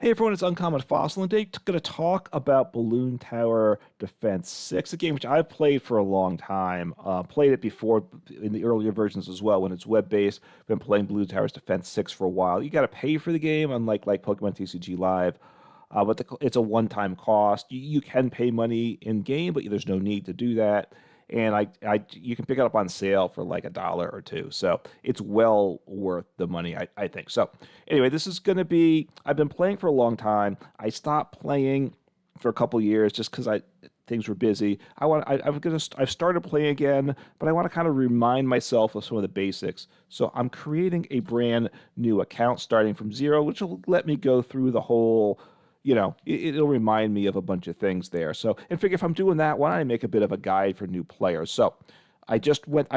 Hey everyone, it's Uncommon Fossil, and today going to talk about Balloon Tower Defense 6, a game which I've played for a long time. Played it before in the earlier versions as well when it's web-based. Been playing Balloon Towers Defense 6 for a while. You got to pay for the game, unlike Pokemon TCG Live, but it's a one-time cost. You can pay money in game, but there's no need to do that. And you can pick it up on sale for like $1 or two, so it's well worth the money, I think. So anyway, this is going to be. I've been playing for a long time. I stopped playing for a couple years just because I things were busy. I've started playing again, but I want to kind of remind myself of some of the basics. So I'm creating a brand new account starting from zero, which will let me go through the whole. It'll remind me of a bunch of things there. So, and figure if I'm doing that, why don't I make a bit of a guide for new players? So, I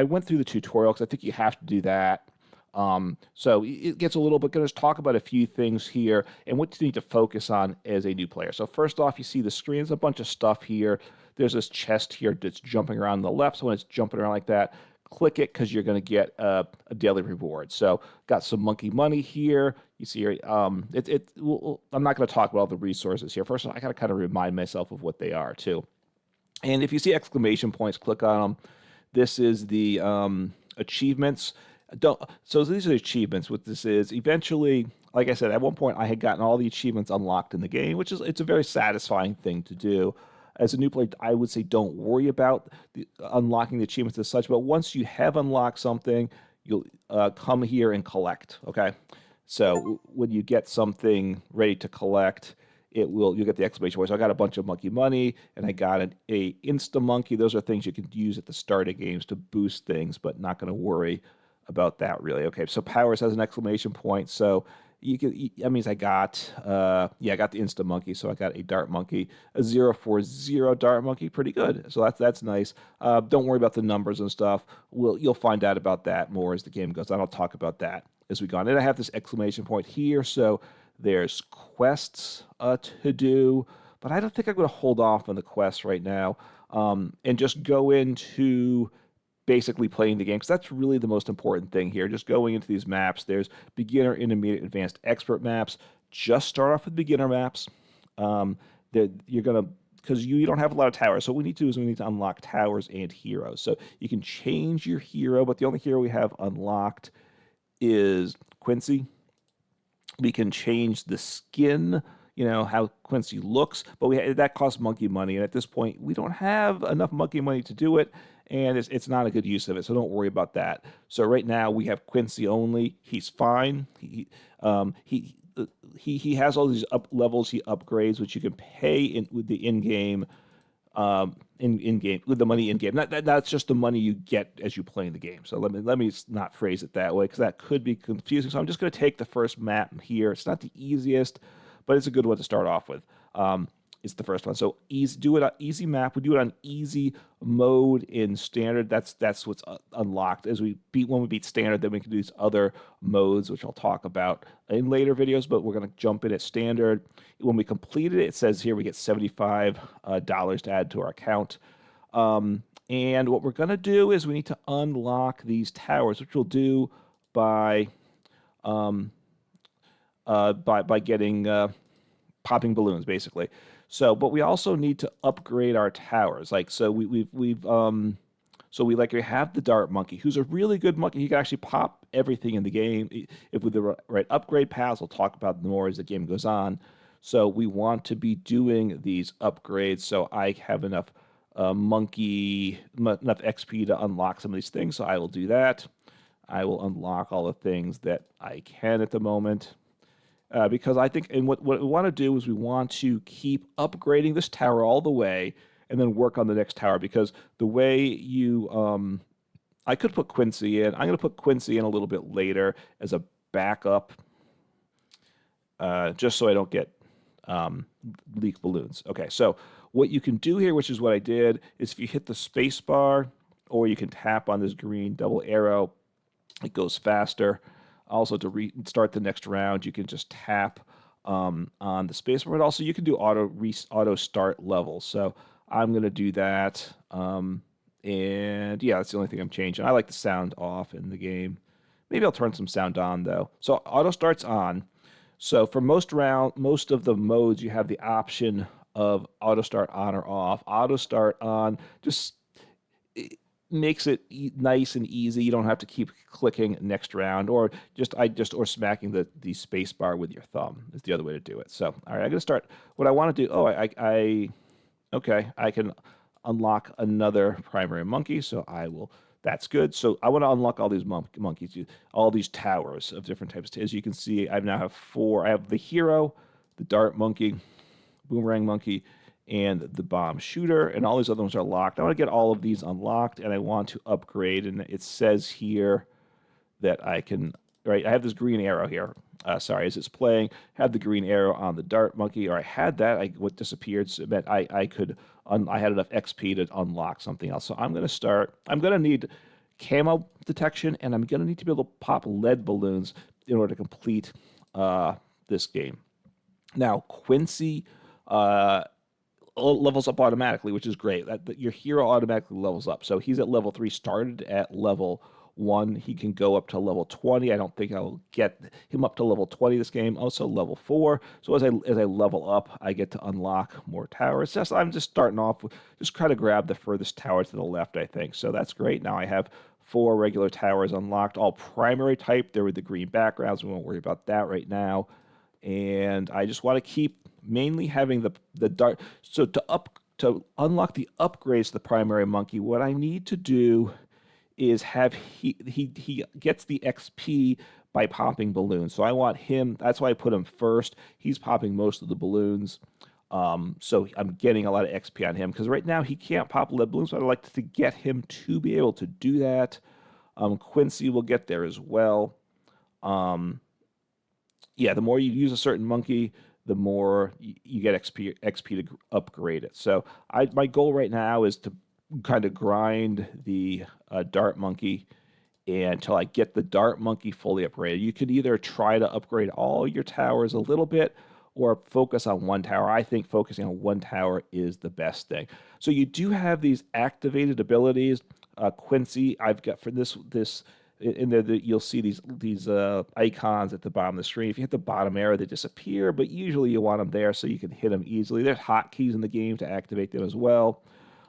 went through the tutorial because I think you have to do that. So it gets a little bit. Going to talk about a few things here and what you need to focus on as a new player. So first off, you see the screen. There's a bunch of stuff here. There's this chest here that's jumping around on the left. So when it's jumping around like that, click it because you're going to get a daily reward. So got some monkey money here. You see here, I'm not going to talk about all the resources here. First, I got to kind of remind myself of what they are too. And if you see exclamation points, click on them. This is the achievements. So these are the achievements. What this is, eventually, like I said, at one point I had gotten all the achievements unlocked in the game, it's a very satisfying thing to do. As a new player, I would say don't worry about unlocking the achievements as such, but once you have unlocked something, you'll come here and collect, okay? So when you get something ready to collect, you'll get the exclamation point. So I got a bunch of monkey money, and I got a Insta Monkey. Those are things you can use at the start of games to boost things, but not going to worry about that really. Okay, so powers has an exclamation point, so that means I got I got the Insta Monkey, so I got a Dart Monkey, a 040 Dart Monkey, pretty good. So that's nice. Don't worry about the numbers and stuff. You'll find out about that more as the game goes on. I'll talk about that as we go on. And I have this exclamation point here, so there's quests to do, but I don't think I'm going to hold off on the quests right now and just go into basically playing the game, because that's really the most important thing here. Just going into these maps, there's beginner, intermediate, advanced, expert maps. Just start off with beginner maps. You're gonna because you don't have a lot of towers. So what we need to do is we need to unlock towers and heroes. So you can change your hero, but the only hero we have unlocked is Quincy. We can change the skin, how Quincy looks, but that costs monkey money, and at this point we don't have enough monkey money to do it, and it's not a good use of it, so don't worry about that. So right now we have Quincy only. He's fine. He has all these up levels he upgrades, which you can pay with the in-game in game with the money in game. That's just the money you get as you play in the game. So let me not phrase it that way, because that could be confusing. So I'm just going to take the first map here. It's not the easiest, but it's a good one to start off with. It's the first one. So do it on easy map. We do it on easy mode in standard. That's what's unlocked. When we beat standard, then we can do these other modes, which I'll talk about in later videos. But we're gonna jump in at standard. When we completed it, it says here we get $75 to add to our account. And what we're gonna do is we need to unlock these towers, which we'll do by getting popping balloons, basically. So, but we also need to upgrade our towers. We have the Dart Monkey, who's a really good monkey. He can actually pop everything in the game if with the right upgrade paths. We'll talk about more as the game goes on. So we want to be doing these upgrades. So I have enough enough XP to unlock some of these things. So I will do that. I will unlock all the things that I can at the moment. Because I think, and what we want to do is we want to keep upgrading this tower all the way and then work on the next tower, because the way I could put Quincy in. I'm going to put Quincy in a little bit later as a backup, just so I don't get leak balloons. Okay, so what you can do here, which is what I did, is if you hit the space bar, or you can tap on this green double arrow, it goes faster. Also, to restart the next round, you can just tap on the spacebar. But also, you can do auto start levels. So I'm going to do that. And yeah, that's the only thing I'm changing. I like the sound off in the game. Maybe I'll turn some sound on, though. So auto start's on. So for most of the modes, you have the option of auto start on or off. Auto start on just makes it nice and easy. You don't have to keep clicking next round, or or smacking the space bar with your thumb is the other way to do it. So all right, I'm gonna start. What I want to do. Oh, okay, I can unlock another primary monkey, so I will. That's good. So I want to unlock all these monkeys, all these towers of different types. As you can see, I now have four. I have the hero, the dart monkey, boomerang monkey, and the bomb shooter, and all these other ones are locked. I want to get all of these unlocked, and I want to upgrade. And it says here that I can, right, I have this green arrow here. Sorry, as it's playing, have the green arrow on the dart monkey, or I had that. What disappeared, so it meant I could, I had enough XP to unlock something else. So I'm going to start, I'm going to need camo detection, and I'm going to need to be able to pop lead balloons in order to complete this game. Now, Quincy levels up automatically, which is great. Your hero automatically levels up. So he's at level 3, started at level 1. He can go up to level 20. I don't think I'll get him up to level 20 this game. Also level 4. So as I level up, I get to unlock more towers. I'm just starting off with just try to grab the furthest tower to the left, I think. So that's great. Now I have 4 regular towers unlocked, all primary type. They're with the green backgrounds. We won't worry about that right now. And I just want to keep mainly having the dart. So to unlock the upgrades to the primary monkey, what I need to do is have he gets the XP by popping balloons. So I want him. That's why I put him first. He's popping most of the balloons. So I'm getting a lot of XP on him because right now he can't pop lead balloons. So I'd like to get him to be able to do that. Quincy will get there as well. Yeah, the more you use a certain monkey, the more you get XP to upgrade it. So my goal right now is to kind of grind the dart monkey until I get the dart monkey fully upgraded. You could either try to upgrade all your towers a little bit or focus on one tower. I think focusing on one tower is the best thing. So you do have these activated abilities. Quincy, I've got for this in there, you'll see these icons at the bottom of the screen. If you hit the bottom arrow, they disappear, but usually you want them there so you can hit them easily. There's hotkeys in the game to activate them as well.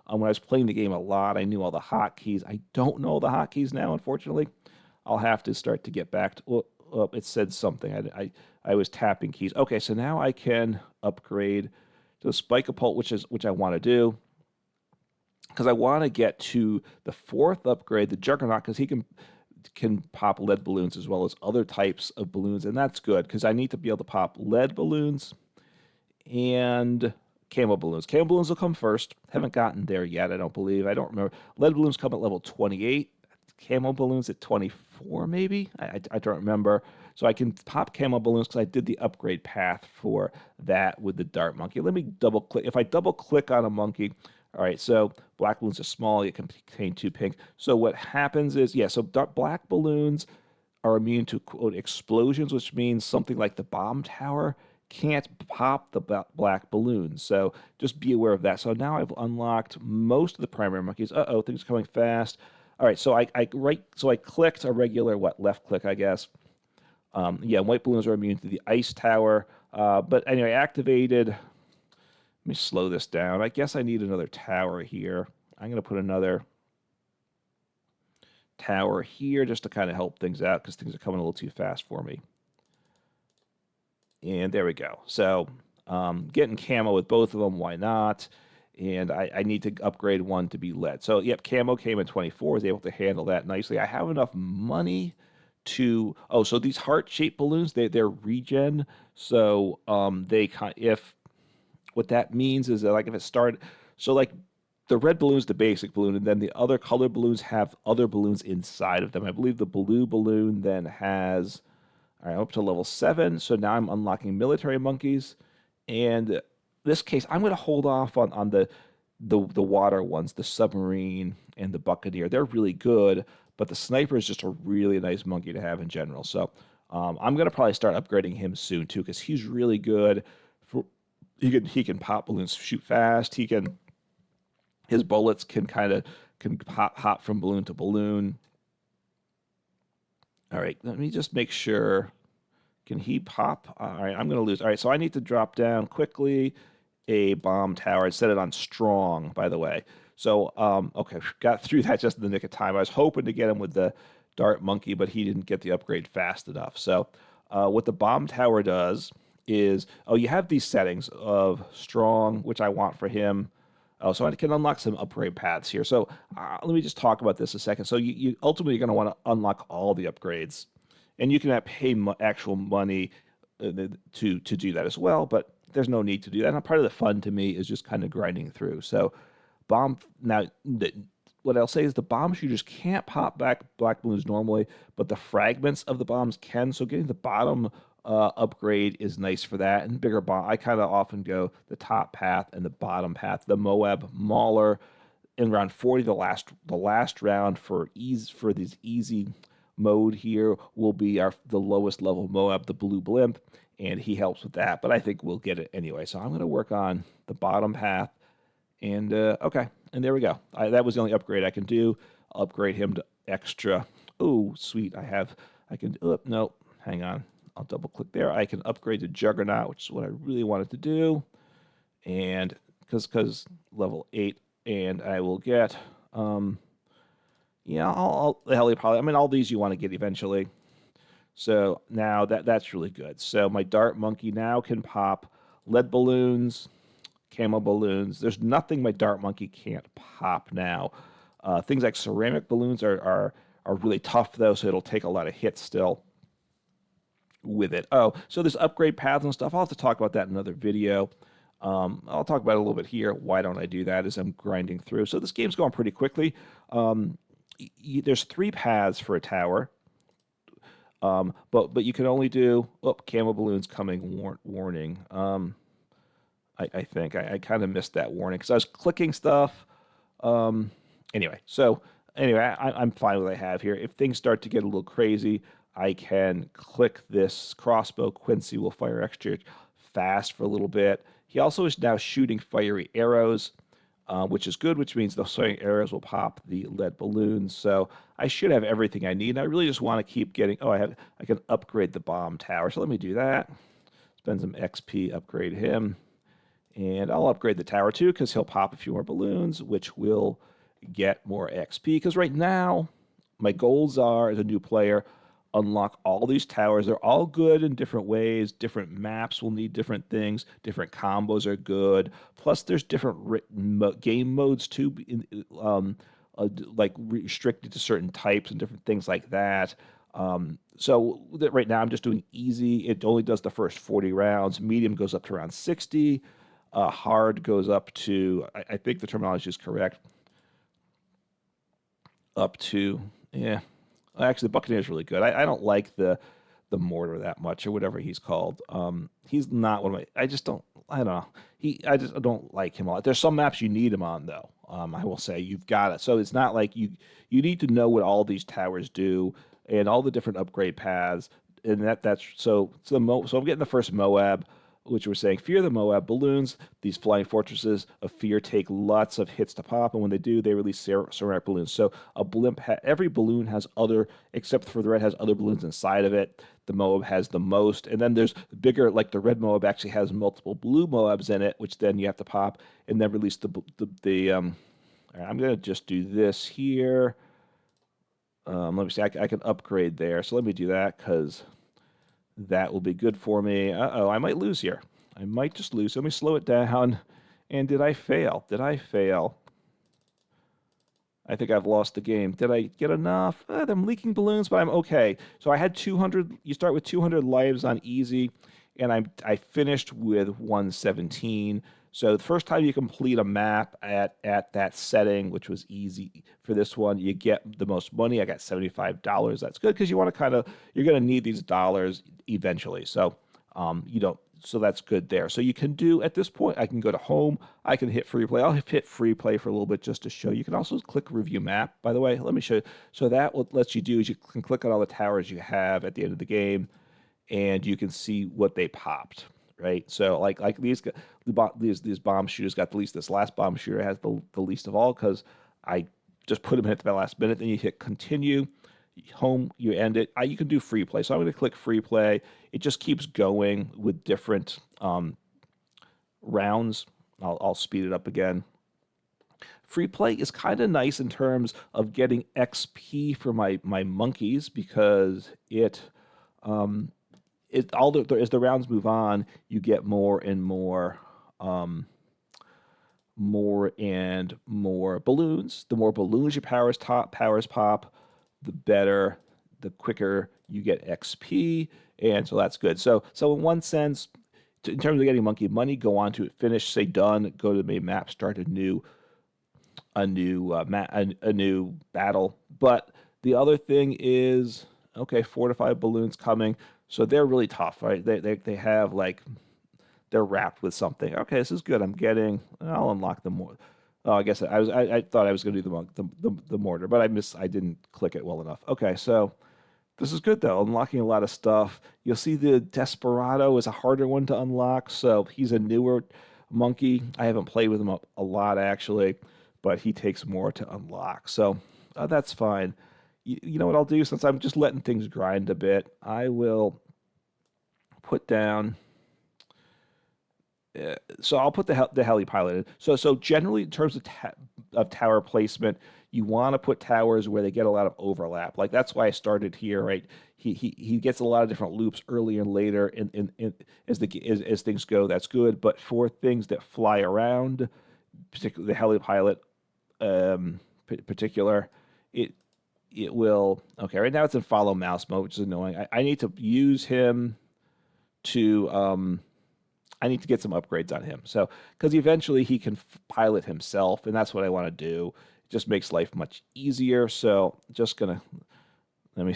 When I was playing the game a lot, I knew all the hotkeys. I don't know the hotkeys now, unfortunately. I'll have to start to get back to. Oh, it said something. I was tapping keys. Okay, so now I can upgrade to the Spike-a-Pult, which I want to do because I want to get to the 4th upgrade, the Juggernaut, because he can pop lead balloons as well as other types of balloons, and that's good because I need to be able to pop lead balloons and camo balloons. Camo balloons will come first. Haven't gotten there yet, I don't believe. I don't remember. Lead balloons come at level 28. Camo balloons at 24, maybe? I don't remember. So I can pop camo balloons because I did the upgrade path for that with the dart monkey. Let me double click. If I double click on a monkey, all right, so black balloons are small. It can contain 2 pink. So what happens is, yeah, so black balloons are immune to, quote, explosions, which means something like the bomb tower can't pop the black balloons. So just be aware of that. So now I've unlocked most of the primary monkeys. Uh-oh, things are coming fast. All right, so I clicked a regular, left click, I guess. Yeah, white balloons are immune to the ice tower. But anyway, activated. Let me slow this down. I guess I need another tower here. I'm going to put another tower here just to kind of help things out because things are coming a little too fast for me. And there we go. So getting camo with both of them, why not? And I need to upgrade one to be lead. So, yep, camo came in 24, was able to handle that nicely. I have enough money to... Oh, so these heart-shaped balloons, they're regen. So what that means is that, like, if it started... So, like, the red balloon's the basic balloon, and then the other colored balloons have other balloons inside of them. I believe the blue balloon then has... All right, up to level 7. So now I'm unlocking military monkeys. And this case, I'm going to hold off on the water ones, the submarine and the buccaneer. They're really good, but the sniper is just a really nice monkey to have in general. So I'm going to probably start upgrading him soon too, because he's really good. He can pop balloons, shoot fast. His bullets can hop from balloon to balloon. All right, let me just make sure Can he pop? All right, I'm going to lose. All right, so I need to drop down quickly a bomb tower. I set it on strong, by the way. So, okay, got through that just in the nick of time. I was hoping to get him with the dart monkey, but he didn't get the upgrade fast enough. So, what the bomb tower does is, oh, you have these settings of strong, which I want for him. Oh, so I can unlock some upgrade paths here. So let me just talk about this a second. So you ultimately you're going to want to unlock all the upgrades, and you can pay actual money to do that as well. But there's no need to do that. And part of the fun to me is just kind of grinding through. So what I'll say is the bomb shooters can't pop back black balloons normally, but the fragments of the bombs can. So getting the bottom upgrade is nice for that. And bigger bomb, I kind of often go the top path and the bottom path. The Moab Mauler in round 40, the last round for this easy mode here will be the lowest level Moab, the blue blimp, and he helps with that. But I think we'll get it anyway. So I'm going to work on the bottom path. And okay, and there we go. That was the only upgrade I can do. I'll upgrade him to extra. Oh, sweet. No, hang on. I'll double click there. I can upgrade to Juggernaut, which is what I really wanted to do. And because level 8, and I will get, yeah, I'll heli probably. I mean, all these you want to get eventually. So now that's really good. So my dart monkey now can pop lead balloons, camo balloons. There's nothing my dart monkey can't pop now. Things like ceramic balloons are really tough though, so it'll take a lot of hits still with it. Oh, so there's upgrade paths and stuff. I'll have to talk about that in another video. I'll talk about it a little bit here. Why don't I do that as I'm grinding through? So this game's going pretty quickly. There's 3 paths for a tower. But you can only do camo balloons coming warning. I think I kind of missed that warning because I was clicking stuff. Anyway, I'm fine with what I have here. If things start to get a little crazy, I can click this crossbow. Quincy will fire extra fast for a little bit. He also is now shooting fiery arrows, which is good, which means the fiery arrows will pop the lead balloons. So I should have everything I need. And I really just want to keep getting. Oh, I can upgrade the bomb tower. So let me do that. Spend some XP, upgrade him. And I'll upgrade the tower too because he'll pop a few more balloons, which will get more XP. Because right now, my goals are, as a new player, unlock all these towers. They're all good in different ways. Different maps will need different things. Different combos are good. Plus, there's different game modes too, like restricted to certain types and different things like that. So right now, I'm just doing easy. It only does the first 40 rounds. Medium goes up to around 60. Hard goes up to, I think the terminology is correct, up to, yeah. Actually, the Buccaneer is really good. I don't like the mortar that much, or whatever he's called. He's not one of my. I don't know. I just don't like him a lot. There's some maps you need him on though. I will say you've got it. So it's not like you need to know what all these towers do and all the different upgrade paths. And so I'm getting the first Moab, which we're saying, fear the Moab balloons. These flying fortresses of fear take lots of hits to pop, and when they do, they release ceramic balloons. So a blimp, every balloon has other, except for the red, has other balloons inside of it. The Moab has the most, and then there's bigger, like the red Moab actually has multiple blue Moabs in it, which then you have to pop and then release the I'm going to just do this here. Let me see, I can upgrade there. So let me do that because that will be good for me. Uh-oh, I might lose here. I might just lose. Let me slow it down. And did I fail? I think I've lost the game. Did I get enough? I'm leaking balloons, but I'm okay. So I had 200. You start with 200 lives on easy, and I finished with 117. So the first time you complete a map at that setting, which was easy for this one, you get the most money. I got $75. That's good because you're going to need these dollars eventually. So so that's good there. So you can do, at this point, I can go to home. I can hit free play. I'll hit free play for a little bit just to show. You can also click review map, by the way. Let me show you. So that what lets you do is you can click on all the towers you have at the end of the game, and you can see what they popped. Right, so like these bomb shooters got the least. This last bomb shooter has the least of all because I just put them in at the last minute. Then you hit continue. home, you end it. You can do free play. So I'm going to click free play. It just keeps going with different rounds. I'll speed it up again. Free play is kind of nice in terms of getting XP for my monkeys because as the rounds move on, you get more and more balloons. The more balloons your powers pop, the better, the quicker you get XP, and so that's good. So in one sense, in terms of getting monkey money, go on to it, finish, say done, go to the main map, start a new battle. But the other thing is, okay, 4 to 5 balloons coming, so they're really tough, right? They have like they're wrapped with something. Okay, this is good. I'll unlock them more. Oh, I guess I thought I was going to do the mortar, but I didn't click it well enough. Okay, so this is good though. Unlocking a lot of stuff. You'll see the Desperado is a harder one to unlock, so he's a newer monkey. I haven't played with him a lot actually, but he takes more to unlock. So that's fine. You know what I'll do, since I'm just letting things grind a bit, I will put down. So I'll put the heli pilot in. So generally, in terms of tower placement, you want to put towers where they get a lot of overlap. Like that's why I started here, right? He gets a lot of different loops earlier and later, as things go. That's good. But for things that fly around, particularly the heli pilot, particular, it will. Okay, right now it's in follow mouse mode, which is annoying. I need to use him to. I need to get some upgrades on him. So, because eventually he can pilot himself, and that's what I want to do. It just makes life much easier. So, just gonna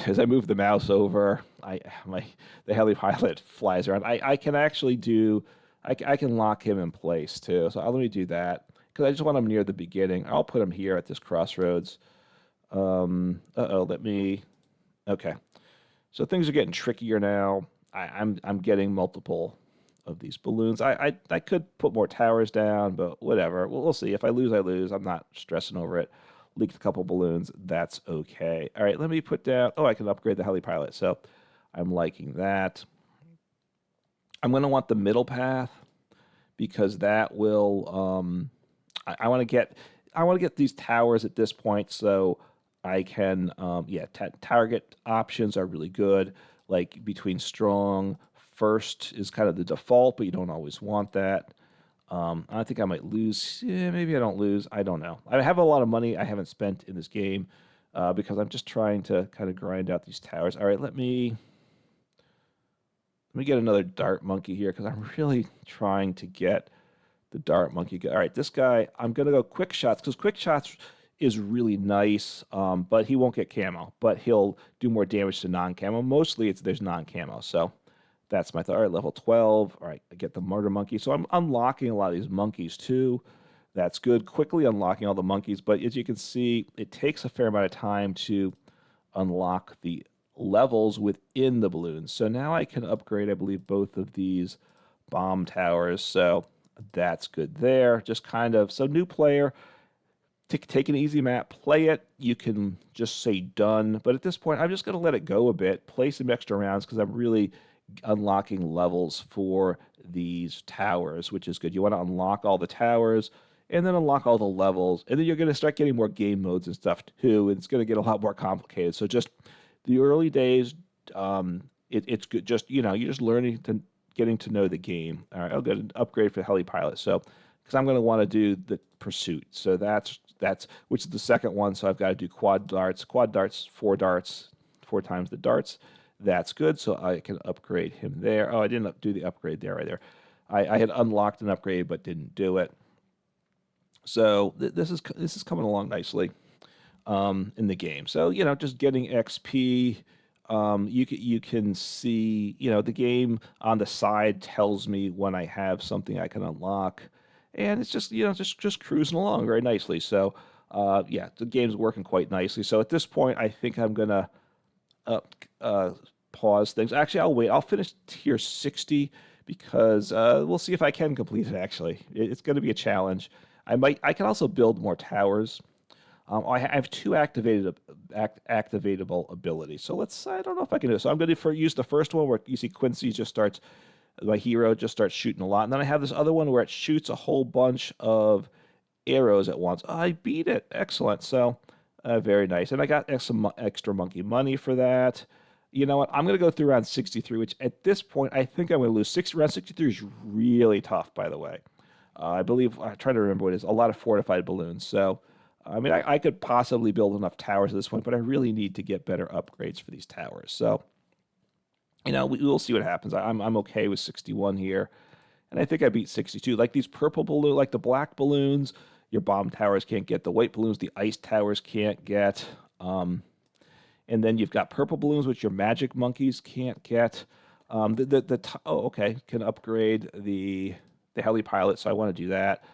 as I move the mouse over, the heli pilot flies around. I can actually do. I can lock him in place too. So let me do that because I just want him near the beginning. I'll put him here at this crossroads. Let me. Okay, so things are getting trickier now. I'm getting multiple of these balloons. I could put more towers down, but whatever. We'll see. If I lose, I lose. I'm not stressing over it. Leaked a couple balloons. That's okay. All right, let me put down. Oh, I can upgrade the heli pilot. So I'm liking that. I'm going to want the middle path because that will. I want to get these towers at this point so I can. Target options are really good. Like between strong. First is kind of the default, but you don't always want that. I think I might lose. Yeah, maybe I don't lose. I don't know. I have a lot of money I haven't spent in this game because I'm just trying to kind of grind out these towers. All right, let me get another dart monkey here because I'm really trying to get the dart monkey. All right, this guy, I'm going to go quick shots because quick shots is really nice, but he won't get camo, but he'll do more damage to non-camo. Mostly there's non-camo, so that's my thought. All right, level 12. All right, I get the murder monkey. So I'm unlocking a lot of these monkeys too. That's good. Quickly unlocking all the monkeys. But as you can see, it takes a fair amount of time to unlock the levels within the balloons. So now I can upgrade, I believe, both of these bomb towers. So that's good there. Just kind of, so new player, take an easy map, play it. You can just say done. But at this point, I'm just going to let it go a bit, play some extra rounds because I'm really unlocking levels for these towers, which is good. You want to unlock all the towers and then unlock all the levels, and then you're going to start getting more game modes and stuff too, and it's going to get a lot more complicated. So just the early days, it's good. Just you're just getting to know the game. All right, I'll get an upgrade for the heli pilot. So because I'm going to want to do the pursuit, so that's which is the second one. So I've got to do quad darts, 4 darts, 4 times the darts. That's good, so I can upgrade him there. Oh, I didn't do the upgrade there right there. I had unlocked an upgrade but didn't do it. So this is coming along nicely in the game. So just getting XP. You can see the game on the side tells me when I have something I can unlock, and it's just just cruising along very nicely. So the game's working quite nicely. So at this point, I think I'm gonna pause things. Actually, I'll wait. I'll finish tier 60 because we'll see if I can complete it. Actually, it's going to be a challenge. I can also build more towers. I have two activatable abilities. So I don't know if I can do it. So I'm going to use the first one where you see Quincy just starts, my hero just starts shooting a lot. And then I have this other one where it shoots a whole bunch of arrows at once. I beat it. Excellent. So very nice. And I got some extra monkey money for that. You know what? I'm going to go through round 63, which at this point, I think I'm going to lose. Round 63 is really tough, by the way. I believe, I try to remember what it is, a lot of fortified balloons. So, I mean, I could possibly build enough towers at this point, but I really need to get better upgrades for these towers. So, you know, we'll see what happens. I'm okay with 61 here. And I think I beat 62. Like these purple balloons, like the black balloons, your bomb towers can't get. The white balloons, the ice towers can't get. And then you've got purple balloons, which your magic monkeys can't get. Okay, can upgrade the heli pilot, so I want to do that.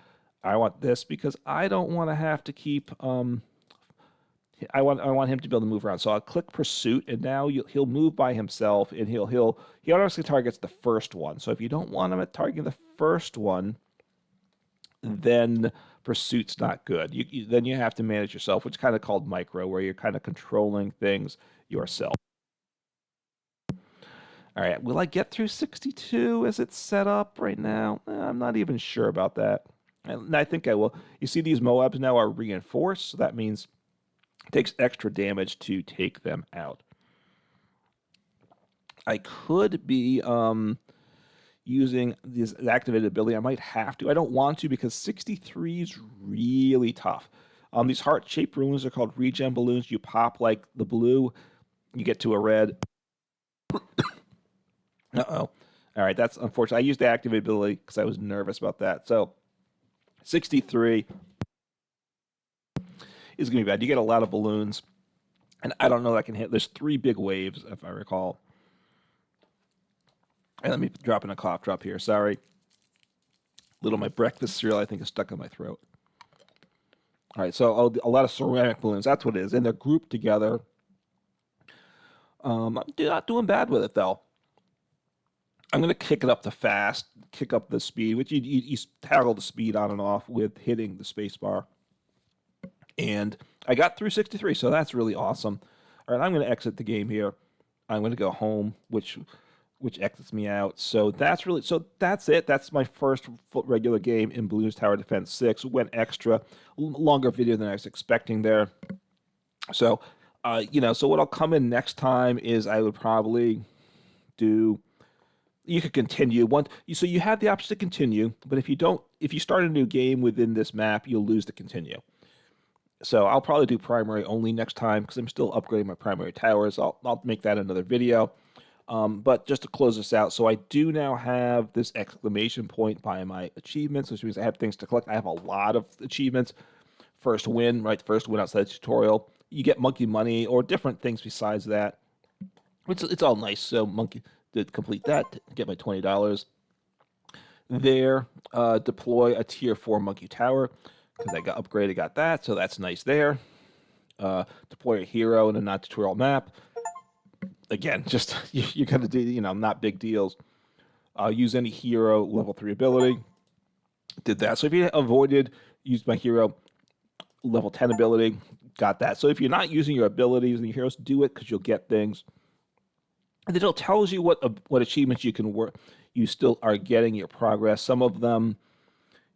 I want this because I don't want to have to keep. I want him to be able to move around. So I'll click pursuit, and now he'll move by himself, and he automatically targets the first one. So if you don't want him at targeting the first one, then pursuit's not good. Then you have to manage yourself, which is kind of called micro, where you're kind of controlling things yourself. All right, will I get through 62 as it's set up right now? I'm not even sure about that. And I think I will. You see these Moabs now are reinforced, so that means it takes extra damage to take them out. I could be using this activated ability. I might have to. I don't want to because 63 is really tough. These heart-shaped balloons are called regen balloons. You pop like the blue, you get to a red. Uh-oh. All right, that's unfortunate. I used the activated ability because I was nervous about that. So 63 is going to be bad. You get a lot of balloons, and I don't know that I can hit. There's 3 big waves, if I recall. And let me drop in a cough drop here. Sorry. My breakfast cereal, I think, is stuck in my throat. All right, so a lot of ceramic balloons. That's what it is. And they're grouped together. I'm not doing bad with it, though. I'm going to kick it up to fast, kick up the speed, which you toggle the speed on and off with hitting the space bar. And I got through 63, so that's really awesome. All right, I'm going to exit the game here. I'm going to go home, which exits me out. So that's it. That's my first regular game in Bloons Tower Defense 6. Went extra, longer video than I was expecting there. So, so what'll come in next time is I would probably do. You could continue so you have the option to continue, but if you start a new game within this map, you'll lose the continue. So I'll probably do primary only next time because I'm still upgrading my primary towers. I'll make that another video. But just to close this out, so I do now have this exclamation point by my achievements, which means I have things to collect. I have a lot of achievements. First win, right? First win outside the tutorial. You get monkey money or different things besides that. It's all nice. So monkey did complete that, get my $20. There, deploy a tier 4 monkey tower because I got upgraded, got that, so that's nice there. Deploy a hero in a non-tutorial map. Again, just you got to do, not big deals. Use any hero level 3 ability. Did that. So if you avoided, use my hero level 10 ability. Got that. So if you're not using your abilities and your heroes, do it because you'll get things. And then it tells you what achievements you can work. You still are getting your progress. Some of them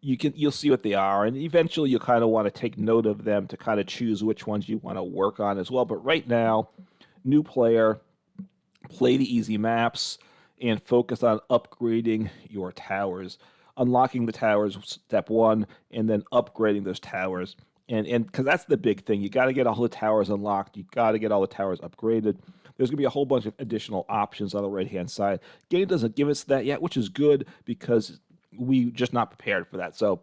you'll see what they are, and eventually you'll kind of want to take note of them to kind of choose which ones you want to work on as well. But right now, new player, play the easy maps, and focus on upgrading your towers, unlocking the towers, step 1, and then upgrading those towers. And because that's the big thing, you got to get all the towers unlocked. You got to get all the towers upgraded. There's going to be a whole bunch of additional options on the right-hand side. Game doesn't give us that yet, which is good because we just not prepared for that. So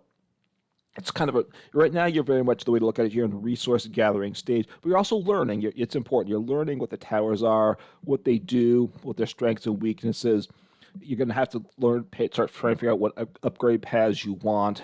it's kind of right now you're very much the way to look at it. You're in the resource gathering stage, but you're also learning. It's important. You're learning what the towers are, what they do, what their strengths and weaknesses. You're going to have to start trying to figure out what upgrade paths you want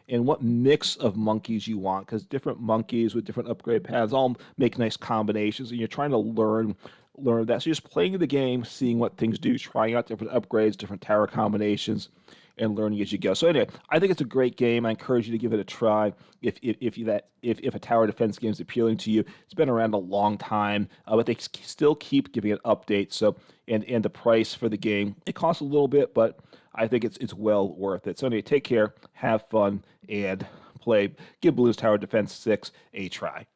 and what mix of monkeys you want, because different monkeys with different upgrade paths all make nice combinations, and you're trying to learn that. So you're just playing the game, seeing what things do, trying out different upgrades, different tower combinations, and learning as you go. So anyway, I think it's a great game. I encourage you to give it a try if a tower defense game is appealing to you. It's been around a long time, but they still keep giving it updates. So and the price for the game, it costs a little bit, but I think it's well worth it. So anyway, take care, have fun, and play. Give Bloons Tower Defense 6 a try.